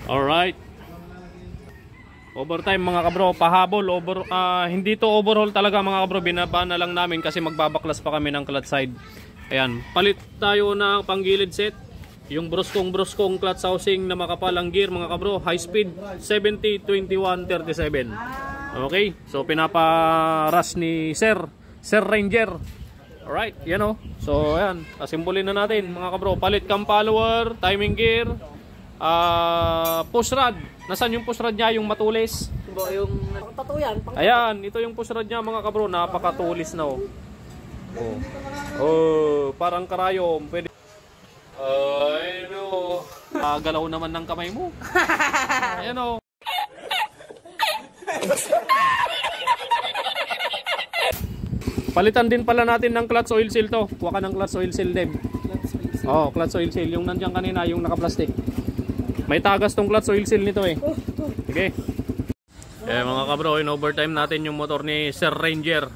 Alright. Overtime mga kabro, pahabol, hindi to overhaul talaga mga kabro, binaba na lang namin kasi magbabaklas pa kami ng clutch side. Ayan, palit tayo ng panggilid set. Yung bruskong clutch housing na makapalang gear mga kabro, high speed 70, 21, 37. Okay, so pinapa-rush ni Sir Ranger. Alright, yan o. So ayan, asimbolin na natin mga kabro, palit cam follower, timing gear, push rod. Nasaan yung push rod niya, yung matulis? Yung tattoo yan. Ayan, ito yung push rod niya mga kabro, napakatulis na oh. Oh, parang karayom. Pwede. Ay no. Galaw naman ng kamay mo. Ayan oh. Palitan din pala natin ng clutch oil seal to. Kuha ka ng clutch oil seal, Deb. Oh, clutch oil seal. Yung nandiyan kanina, yung naka-plastic. May tagas tong clutch oil seal nito eh. Sige. Mga kabro, in overtime natin yung motor ni Sir Ranger.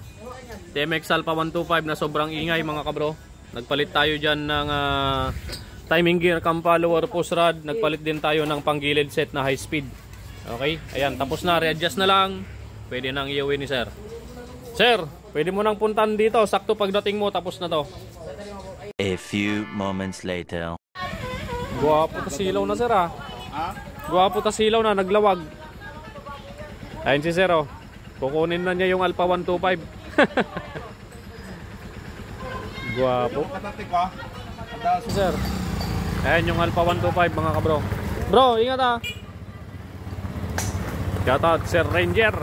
TMX Alpha 125 na sobrang ingay mga kabro. Nagpalit tayo dyan ng timing gear, cam follower, push rod. Nagpalit din tayo ng panggilid set na high speed. Okay, ayan, tapos na, readjust na lang. Pwede nang iuwi ni Sir. Sir, pwede mo nang puntan dito. Sakto pagdating mo, tapos na to. A few moments later. Guwapo ta silaw na Sir ah. Guwapo ta silaw na, naglawag. Ayun si Sir oh. Kukunin na niya yung Alpha 125. Guwapo. Sir. Ayan yung Alpha 125 mga kabro. Bro, ingat ah. Shout out Sir Ranger.